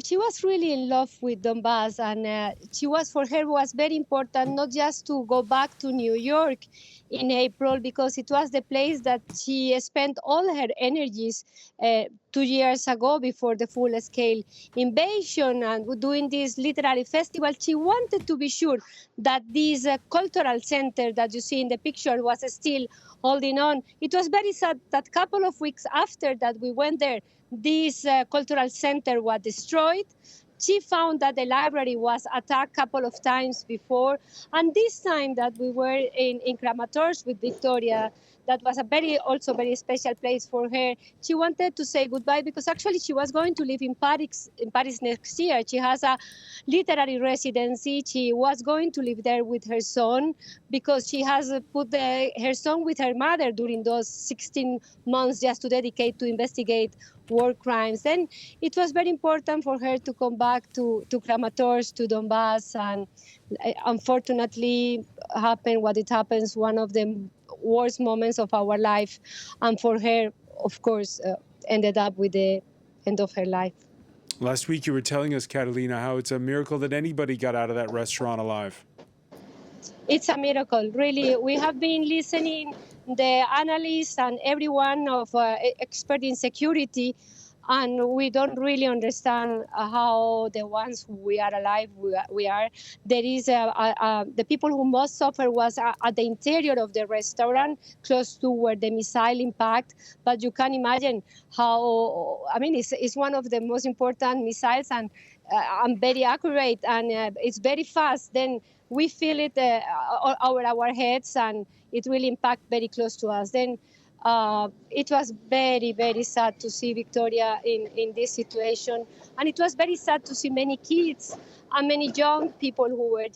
she was really in love with Donbass, and for her was very important not just to go back to New York in April, because it was the place that she spent all her energies 2 years ago before the full-scale invasion and doing this literary festival. She wanted to be sure that this cultural center that you see in the picture was still holding on. It was very sad that a couple of weeks after that we went there, this cultural center was destroyed. She found that the library was attacked a couple of times before. And this time that we were in Kramatorsk with Victoria, that was also very special place for her. She wanted to say goodbye because actually she was going to live in Paris next year. She has a literary residency. She was going to live there with her son because she has put her son with her mother during those 16 months just to dedicate to investigate war crimes. Then it was very important for her to come back to Kramatorsk, to Donbass, and unfortunately happened what it happens, one of the worst moments of our life, and for her, of course, ended up with the end of her life. Last week you were telling us, Catalina, how it's a miracle that anybody got out of that restaurant alive. It's a miracle, really. We have been listening the analysts and everyone of expert in security, and we don't really understand how the ones who we are alive we are. There is the people who most suffer was at the interior of the restaurant, close to where the missile impact. But you can imagine how, I mean, it's one of the most important missiles, and very accurate, and it's very fast. Then we feel it over our heads, and it will impact very close to us. Then it was very, very sad to see Victoria in this situation. And it was very sad to see many kids and many young people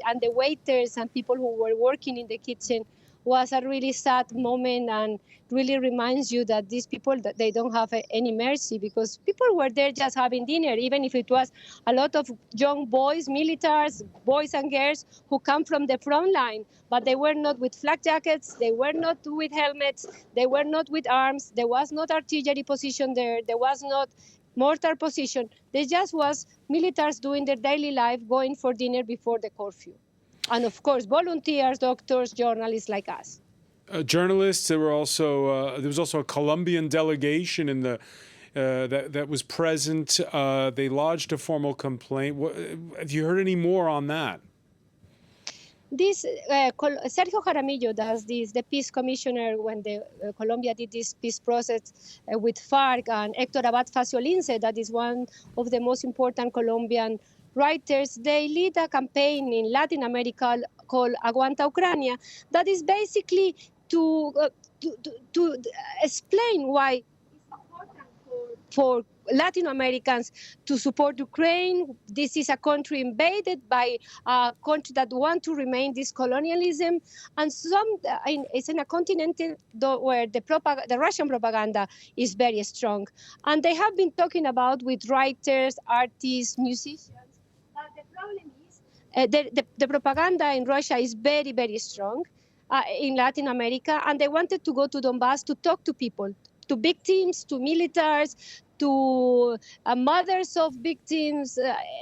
and the waiters and people who were working in the kitchen. Was a really sad moment, and really reminds you that these people, that they don't have any mercy, because people were there just having dinner, even if it was a lot of young boys, militaries, boys and girls who come from the front line, but they were not with flak jackets, they were not with helmets, they were not with arms, there was not artillery position there was not mortar position, there just was militaries doing their daily life, going for dinner before the curfew. And of course, volunteers, doctors, journalists like us. Journalists. There was also a Colombian delegation in the that was present. They lodged a formal complaint. Have you heard any more on that? This Sergio Jaramillo does this, the peace commissioner when Colombia did this peace process with FARC, and Héctor Abad Faciolince, that is one of the most important Colombian writers. They lead a campaign in Latin America called Aguanta Ucrania, that is basically to explain why it's important for Latin Americans to support Ukraine. This is a country invaded by a country that wants to remain this colonialism, and it's in a continent where the Russian propaganda is very strong. And they have been talking about with writers, artists, musicians. The problem is the propaganda in Russia is very, very strong in Latin America, and they wanted to go to Donbass to talk to people, to victims, to militaries, to mothers of victims,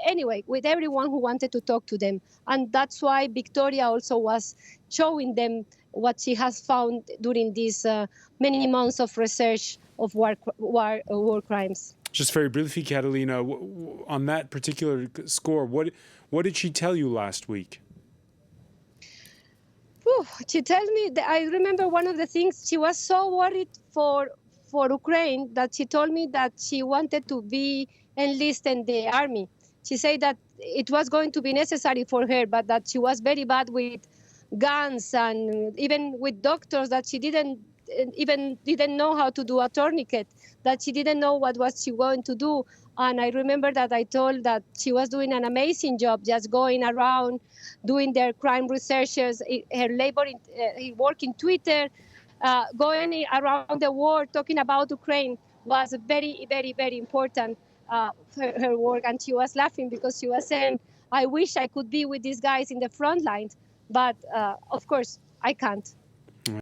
anyway, with everyone who wanted to talk to them. And that's why Victoria also was showing them what she has found during these many months of research of war crimes. Just very briefly, Catalina, on that particular score, what did she tell you last week? She tells me that I remember one of the things, she was so worried for Ukraine that she told me that she wanted to be enlisted in the army. She said that it was going to be necessary for her, but that she was very bad with guns and even with doctors, that she didn't know how to do a tourniquet, that she didn't know what was she going to do. And I remember that I told that she was doing an amazing job, just going around, doing their crime researches, her work in Twitter, going around the world, talking about Ukraine was very, very, very important for her work. And she was laughing because she was saying, I wish I could be with these guys in the front lines, but of course I can't.